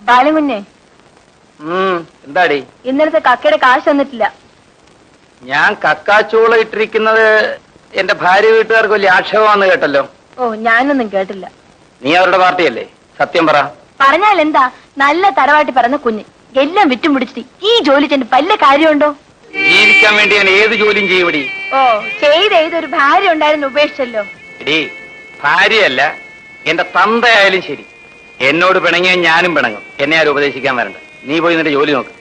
ബാലമുന്നേ, എന്താടി ഇന്നലത്തെ കക്കയുടെ കാശ് തന്നിട്ടില്ല. ഞാൻ കക്കാച്ചൂള ഇട്ടിരിക്കുന്നത് എന്റെ ഭാര്യ വീട്ടുകാർക്ക് വലിയ ആക്ഷേപമാണെന്ന് കേട്ടല്ലോ. ഓ, ഞാനൊന്നും കേട്ടില്ല. നീ അവരുടെ പാർട്ടിയല്ലേ? സത്യം പറ. പറഞ്ഞാൽ എന്താ, നല്ല തറവാട്ടി പറഞ്ഞ കുഞ്ഞ് എല്ലാം വിറ്റും പിടിച്ചിട്ട് ഈ ജോലി ചെന്ന് വല്ല കാര്യമുണ്ടോ? ജീവിക്കാൻ വേണ്ടി ഞാൻ ഏത് ജോലിയും ചെയ്യൂടി. ഓ, ചെയ്തൊരു ഭാര്യ ഉണ്ടായിരുന്നു ഉപേക്ഷിച്ചല്ലോ. എടീ, ഭാര്യയല്ല എന്റെ തന്തയായാലും ശരി, എന്നോട് പിണങ്ങിയാൽ ഞാനും പിണങ്ങും. എന്നെ ആരും ഉപദേശിക്കാൻ വരണ്ട. നീ പോയി നിന്റെ ജോലി നോക്ക്.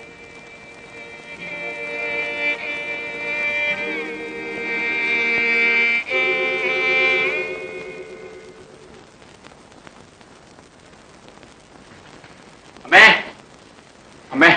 അമ്മേ, അമ്മേ.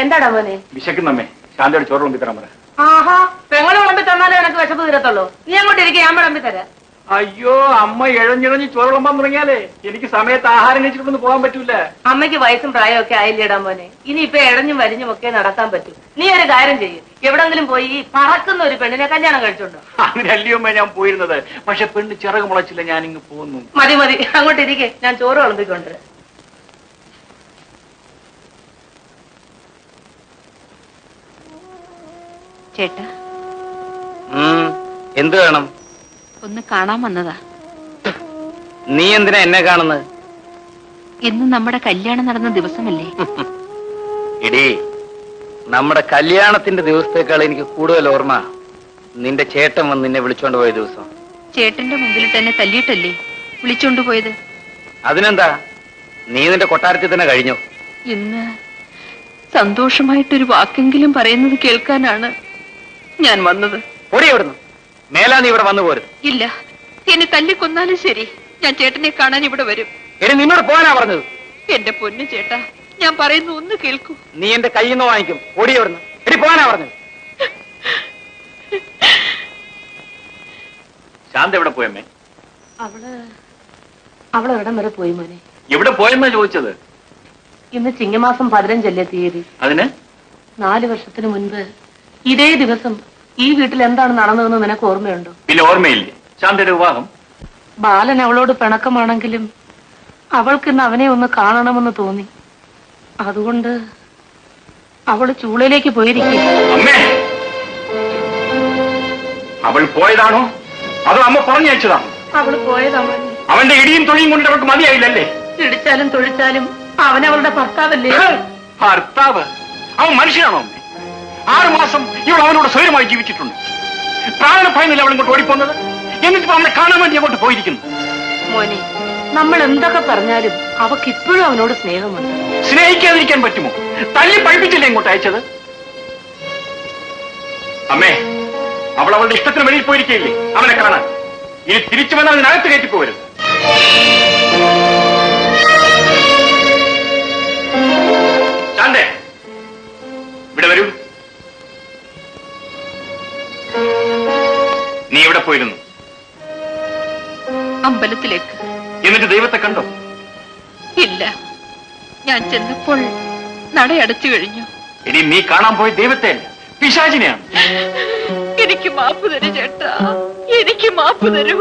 എന്താടാ മോനെ? വിശക്കുന്നമ്മേ. ശാന്തയോട് ചോറ് വിളമ്പി തരാൻ പറ. ആഹാ, പെങ്ങള് വിളമ്പി തന്നാലേ എനിക്ക് വിശപ്പ് തീരത്തുള്ളൂ. നീ അങ്ങോട്ട് ഇരിക്കുക, ഞാൻ വിളമ്പി തരാം. അയ്യോ, അമ്മ ഇഴഞ്ഞിഴഞ്ഞ് ചോറ് വിളമ്പാൻ തുടങ്ങിയാലേ എനിക്ക് സമയത്ത് ആഹാരം കഴിച്ചിട്ടൊന്നും പോകാൻ പറ്റൂല. അമ്മയ്ക്ക് വയസ്സും പ്രായമൊക്കെ ആയില്ലേടാ മോനെ. ഇനിയിപ്പൊ ഇഴഞ്ഞും വരിഞ്ഞും ഒക്കെ നടക്കാൻ പറ്റും. നീ ഒരു കാര്യം ചെയ്യും, എവിടെങ്കിലും പോയി ഈ പറക്കുന്ന ഒരു പെണ്ണിനെ കല്യാണം കഴിച്ചോണ്ടോ. അങ്ങനെയല്ലയോ ഞാൻ പോയിരുന്നത്. പക്ഷെ പെണ്ണ് ചിറക് മുളച്ചില്ല, ഞാൻ ഇങ്ങ് പോന്നു. മതി മതി, അങ്ങോട്ട് ഇരിക്കെ, ഞാൻ ചോറ് വിളമ്പിക്കൊണ്ടിരാം. ചേട്ടാ, എന്ത് വേണം? ഒന്ന് കാണാൻ വന്നതാ. നീ എന്തിനാ എന്നെ കാണുന്നത്? ഇന്ന് നമ്മുടെ കല്യാണം നടന്ന ദിവസമല്ലേ? എടീ, നമ്മുടെ കല്യാണത്തിന്റെ ദിവസത്തേക്കാൾ എനിക്ക് കൂടുതൽ ഓർമ്മ നിന്റെ ചേട്ടൻ വന്ന് നിന്നെ വിളിച്ചോണ്ട് പോയ ദിവസം. ചേട്ടന്റെ മുമ്പിൽ തന്നെ തല്ലിയിട്ടല്ലേ വിളിച്ചോണ്ട് പോയത്? അതിനെന്താ, നീ നിന്റെ കൊട്ടാരത്തിൽ തന്നെ കഴിഞ്ഞു. ഇന്ന് സന്തോഷമായിട്ടൊരു വാക്കെങ്കിലും പറയുന്നത് കേൾക്കാനാണ് ഞാൻ വന്നത്. ഓടി അവിടുന്ന്. മേലാ നീ ഇവിടെ വന്നു പോരുത്. ഇല്ല, എന്നെ തല്ലിക്കൊന്നാലും ശരി, ഞാൻ ചേട്ടനെ കാണാൻ ഇവിടെ വരും. എടി, നിന്നോട് പോകാനാ പറഞ്ഞത്. എന്റെ പൊന്നു ചേട്ടാ, ഞാൻ പറയുന്ന ഒന്ന് കേൾക്കൂ. നീ എന്റെ കയ്യിൽ നിന്ന് വാങ്ങിക്കും. ഓടി അവിടുന്ന്. എടി, പോകാനാ പറഞ്ഞത്. ശാന്ത എവിടെ പോയമ്മേ? അവള് ഇടം വരെ പോയി മോനെ. എവിടെ പോയെന്നാ ചോദിച്ചത്? ഇന്ന് ചിങ്ങമാസം 15 തീയതി. അതിന് 4 വർഷത്തിന് മുൻപ് ഇതേ ദിവസം ഈ വീട്ടിൽ എന്താണ് നടന്നതെന്ന് നിനക്ക് ഓർമ്മയുണ്ടോ? പിന്നെ ഓർമ്മയില്ലേ? ശാന്തയുടെ വിവാഹം. ബാലൻ അവളോട് പിണക്കമാണെങ്കിലും അവൾക്ക് ഇന്ന് അവനെ ഒന്ന് കാണണമെന്ന് തോന്നി. അതുകൊണ്ട് അവള് ചൂളയിലേക്ക് പോയിരിക്കും. അമ്മേ, അവൾ പോയതാണോ അതോ അമ്മ പറഞ്ഞയച്ചതാണോ? അവള് പോയതാണ്. അവന്റെ ഇടിയും തൊഴിയും കൊണ്ട് അവൾക്ക് മതിയായില്ലല്ലേ? ഇടിച്ചാലും തൊഴിച്ചാലും അവനവളുടെ ഭർത്താവല്ലേ. ഭർത്താവ്? അവൻ മനുഷ്യനാണോ അമ്മേ? 6 മാസം ഇവൾ അവനോട് സ്വയമായി ജീവിച്ചിട്ടുണ്ട്. പ്രാണഭയന്നില്ല അവൾ ഇങ്ങോട്ട് ഓടിപ്പോന്നത്. എന്നിട്ടിപ്പോ അവനെ കാണാൻ വേണ്ടി അങ്ങോട്ട് പോയിരിക്കുന്നു. മോനെ, നമ്മൾ എന്തൊക്കെ പറഞ്ഞാലും അവക്ക് ഇപ്പോഴും അവനോട് സ്നേഹമുണ്ട്. സ്നേഹിക്കാതിരിക്കാൻ പറ്റുമോ? തല്ലി പഠിപ്പിച്ചില്ലേ ഇങ്ങോട്ട് അയച്ചത്? അമ്മേ, അവൾ അവളുടെ ഇഷ്ടത്തിന് വെളിയിൽ പോയിരിക്കയില്ലേ അവനെ കാണാൻ? ഇനി തിരിച്ചു വന്നാൽ അതിനകത്ത് കയറ്റി പോകരുത്. ശാന്തേ, ഇവിടെ വരൂ. നീ എവിടെ പോയിരുന്നു? അമ്പലത്തിലേക്ക്. എന്നിട്ട് ദൈവത്തെ കണ്ടോ? ഇല്ല, ഞാൻ ചെന്നപ്പോൾ നടയടച്ചു കഴിഞ്ഞു. ഇനി നീ കാണാൻ പോയ ദൈവത്തെ അല്ല, പിശാചിനെയാണ്. എനിക്ക് മാപ്പ് തരൂ ചേട്ടാ, എനിക്ക് മാപ്പ് തരൂ.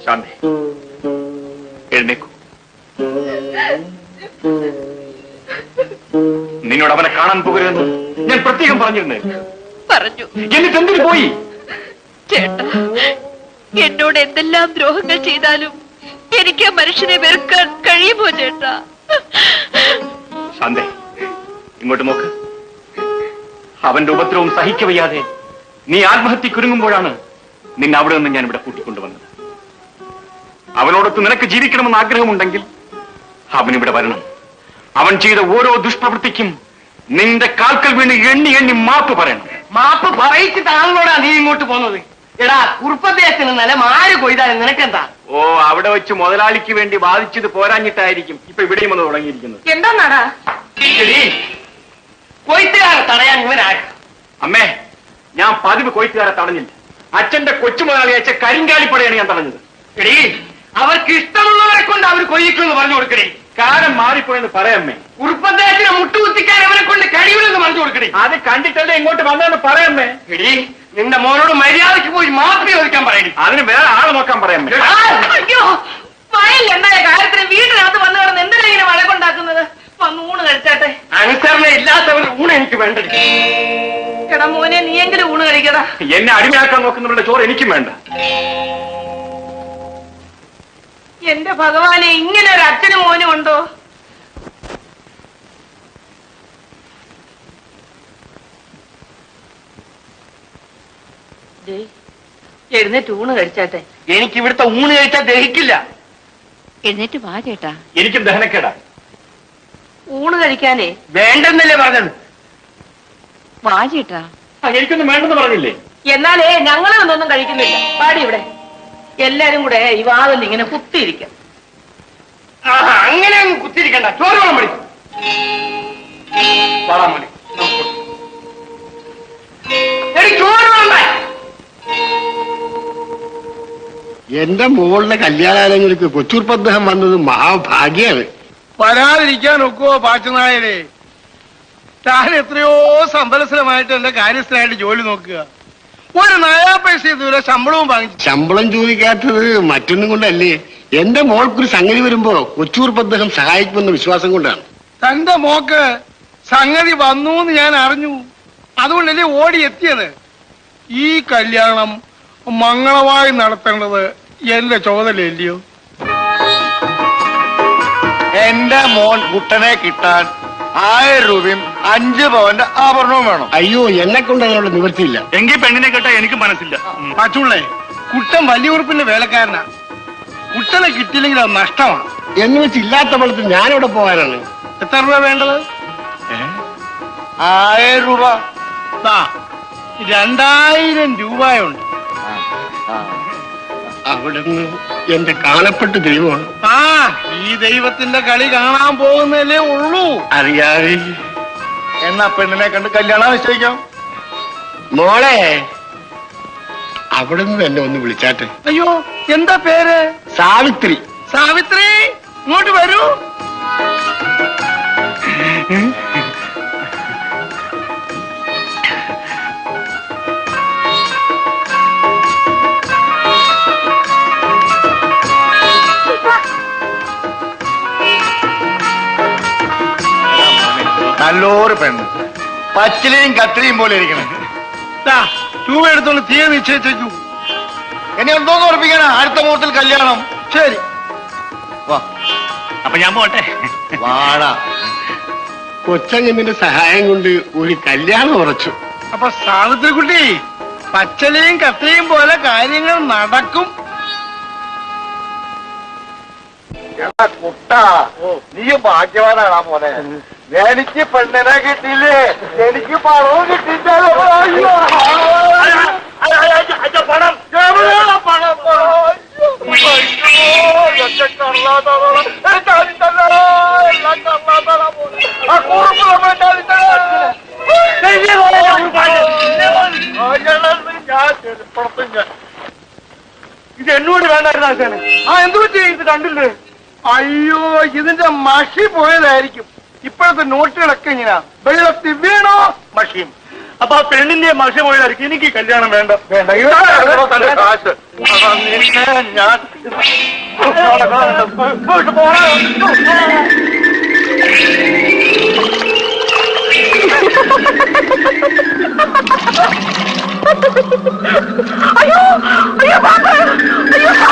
ശാന്തി, എഴുന്നേക്കൂ. നിന്നോട് അവനെ കാണാൻ പോകരുതെന്ന് ഞാൻ പ്രത്യേകം പറഞ്ഞിരുന്നേ. പറഞ്ഞു. എന്നിട്ട് എന്തിനു പോയി? ചേട്ടാ, എന്നോട് എന്തെല്ലാം ദ്രോഹങ്ങൾ ചെയ്താലും എനിക്ക് ആ മനുഷ്യനെ വെറുക്കാൻ കഴിയുമോ ചേട്ടാ? ശാന്തേ, ഇങ്ങോട്ട് നോക്ക്. അവന്റെ ഉപദ്രവം സഹിക്കവയ്യാതെ നീ ആത്മഹത്യക്കുരുങ്ങുമ്പോഴാണ് നിന്നെ അവിടെ നിന്ന് ഞാൻ ഇവിടെ കൂട്ടിക്കൊണ്ടുവന്നത്. അവനോടൊത്ത് നിനക്ക് ജീവിക്കണമെന്ന് ആഗ്രഹമുണ്ടെങ്കിൽ അവനിവിടെ വരണം. അവൻ ചെയ്ത ഓരോ ദുഷ്പ്രവൃത്തിക്കും നിന്റെ കാൽക്കൽ വീണ് എണ്ണി എണ്ണി മാപ്പ് പറയണം. മാപ്പ് പറയിച്ചിട്ടാണല്ലോടാ നീ ഇങ്ങോട്ട് പോന്നത്. എടാ, കുറുപ്പദേശത്തിന് നില മാര് കൊയ്താലും നിനക്കെന്താ? ഓ, അവിടെ വെച്ച് മുതലാളിക്ക് വേണ്ടി വാദിച്ചത് പോരാഞ്ഞിട്ടായിരിക്കും ഇപ്പൊ ഇവിടെയും വന്ന് തുടങ്ങിയിരിക്കുന്നത്. എന്താന്നാടാ? കൊയ്ത്തുകാരെ തടയാൻ ഇവനാര്? അമ്മേ, ഞാൻ പതിവ് കൊയ്ത്തുകാരെ തടഞ്ഞില്ല. അച്ഛന്റെ കൊച്ചു മുതലാളി അയച്ച കരിങ്കാലിപ്പടയാണ് ഞാൻ തടഞ്ഞത്. എടീ, അവർക്ക് ഇഷ്ടമുള്ളവരെ കൊണ്ട് അവർ കൊയ്യിക്കുമെന്ന് പറഞ്ഞു കൊടുക്കണേ. കാലം മാറിപ്പോയെന്ന് പറയാമ്മേ. കുറുപ്പദേശിനെ മുട്ടുകുത്തിക്കാൻ അവനെ കൊണ്ട് കഴിവില്ലെന്ന് പറഞ്ഞു കൊടുക്കണേ. അത് കണ്ടിട്ടല്ലേ ഇങ്ങോട്ട് വന്നതെന്ന് പറയാമ്മേ. എടീ, നിന്റെ മോനോട് മര്യാദയ്ക്ക് പോയി മാപ്പി ചോദിക്കാൻ പറയണേ. അതിന് വേറെ ആളെ നോക്കാൻ പറയാമ്മേ. അയ്യോ, ആയില്ല എന്തായ കാര്യത്തിന് വീട്ടിനകത്ത് വന്നു കിടന്ന് എന്തിനാ ഇങ്ങനെ വഴക്കുണ്ടാക്കുന്നത്? വന്ന് ഊണ് കഴിച്ചാട്ടെ. അനുസരണ ഇല്ലാത്തവർ ഊണ് എനിക്ക് വേണ്ടത്. എടാ മോനെ, നീയെങ്കിലും ഊണ് കഴിക്കടാ. എന്നെ അടിമയാക്കാൻ നോക്കുന്നവരുടെ ചോറ് എനിക്കും വേണ്ട. എന്റെ ഭഗവാനെ, ഇങ്ങനെ ഒരു അച്ഛനും മോനും ഉണ്ടോ? എഴുന്നേറ്റ് ഊണ് കഴിച്ചാട്ടെ. എനിക്ക് ഇവിടുത്തെ ഊണ് കഴിച്ചാൽ ദഹിക്കില്ല. എഴുന്നേറ്റ് വാ ചേട്ടാ. എനിക്കും ദഹനക്കേടാ. ഊണ് കഴിക്കാനേ വേണ്ടെന്നല്ലേ പറഞ്ഞത്? വാ ചേട്ടാ. എനിക്കൊന്നും വേണ്ടെന്ന് പറഞ്ഞില്ലേ? എന്നാലേ ഞങ്ങളൊന്നും കഴിക്കുന്നില്ല. പാടി ഇവിടെ എല്ലാരും കൂടെ ഈ വാതിൽ ഇങ്ങനെ കുത്തിയിരിക്കാം. അങ്ങനെ അങ്ങ് കുത്തിരിക്കണ്ട. ചോറ് വേണം മതി. പാടാമണി ചോറ് വേണ്ട. എന്റെ മോളുടെ കല്യാണാലയങ്ങൾക്ക് കൊച്ചൂർപ്പ് അദ്ദേഹം വന്നത് മഹാഭാഗ്യാണ്. വരാതിരിക്കാൻ ഒക്കുവോ പാച്ചനായരെ? താൻ എത്രയോ സമ്പലസരമായിട്ട് എന്റെ കാര്യസ്ഥനായിട്ട് ജോലി നോക്കുക. ഒരു നയാ പൈസ ഇതുവരെ ശമ്പളവും വാങ്ങിച്ചു. ശമ്പളം ചോദിക്കാത്തത് മറ്റൊന്നും കൊണ്ടല്ലേ, എന്റെ മോൾക്കൊരു സംഗതി വരുമ്പോ കൊച്ചൂർപ്പ് അദ്ദേഹം സഹായിക്കുമെന്ന വിശ്വാസം കൊണ്ടാണ്. തന്റെ മോക്ക് സംഗതി വന്നു എന്ന് ഞാൻ അറിഞ്ഞു. അതുകൊണ്ടല്ലേ ഓടി എത്തിയത്. ഈ കല്യാണം മംഗളമായി നടത്തേണ്ടത് എന്റെ ചുമതലയല്ലയോ? എന്റെ മോൻ കുട്ടനെ കിട്ടാൻ 1000 രൂപയും 5 പവന്റെ ആഭരണവും വേണം. അയ്യോ, എന്നെ കൊണ്ട് അതിനുള്ള നിവൃത്തിയില്ല. എങ്കിൽ പെണ്ണിനെ കേട്ടാ എനിക്ക് മനസ്സില്ല. പാച്ചുള്ളേ, കുട്ടൻ വലിയ ഉറുപ്പിന്റെ വേലക്കാരനാ. കുട്ടനെ കിട്ടിയില്ലെങ്കിൽ അത് നഷ്ടമാണ്. എന്ന് വെച്ച് ഇല്ലാത്ത പണത്തിൽ ഞാനിവിടെ പോകാനാണ്. എത്ര രൂപ വേണ്ടത്? 1000 രൂപ. ദാ, 2000 രൂപയുണ്ട്. അവിടുന്ന് എന്റെ കാണപ്പെട്ട ദൈവമാണ്. ആ, ഈ ദൈവത്തിന്റെ കളി കാണാൻ പോകുന്നല്ലേ ഉള്ളൂ. അറിയാതെ. എന്നാ പെണ്ണിനെ കണ്ട് കല്യാണം നിശ്ചയിക്കാം. മോളെ, അവിടുന്ന് എന്നെ ഒന്ന് വിളിച്ചാട്ടെ. അയ്യോ, എന്താ പേര്? സാവിത്രി. സാവിത്രി, ഇങ്ങോട്ട് വരൂ. നല്ലൊരു പെണ്ണ്, പച്ചിലയും കത്തിരിയും പോലെ ഇരിക്കണം. രൂപ എടുത്തോണ്ട് തീരെ നിശ്ചയിച്ചു. എന്നെ എന്തോന്ന് ഉറപ്പിക്കാനാ? അടുത്ത മുഹൂർത്തത്തിൽ കല്യാണം. ശരി, വാ. അപ്പൊ ഞാൻ പോട്ടെ. വാടാ. കൊച്ചങ്ങന്റെ സഹായം കൊണ്ട് ഒരു കല്യാണം ഉറച്ചു. അപ്പൊ സാവിത്രി കുട്ടി, പച്ചലയും കത്തിരിയും പോലെ കാര്യങ്ങൾ നടക്കും. കുട്ടാ, നീ ഭാഗ്യവാനാണാ മോനെ. എനിക്ക് പെണ്ണിനെ കിട്ടിയില്ലേ, എനിക്ക് പണവും കിട്ടിയിട്ടാലോ. പണം എവിടെയാണ്? പണം ഇത് എന്നോട് വേണ്ടായിരുന്നു. എന്ത് പറ്റി? ഇത് കണ്ടില്ലേ? അയ്യോ, ഇതിന്റെ മഷി പോയതായിരിക്കും. ഇപ്പോഴത്തെ നോട്ടുകളൊക്കെ ഇങ്ങനെ വെള്ളത്തിൽ വീണോ മഷിയും. അപ്പൊ ആ പെണ്ണിന്റെ മഷ പോയതായിരിക്കും. എനിക്ക് കല്യാണം വേണ്ട. വേണ്ട, കാശ് ഞാൻ അയ്യോ, അയ്യോ,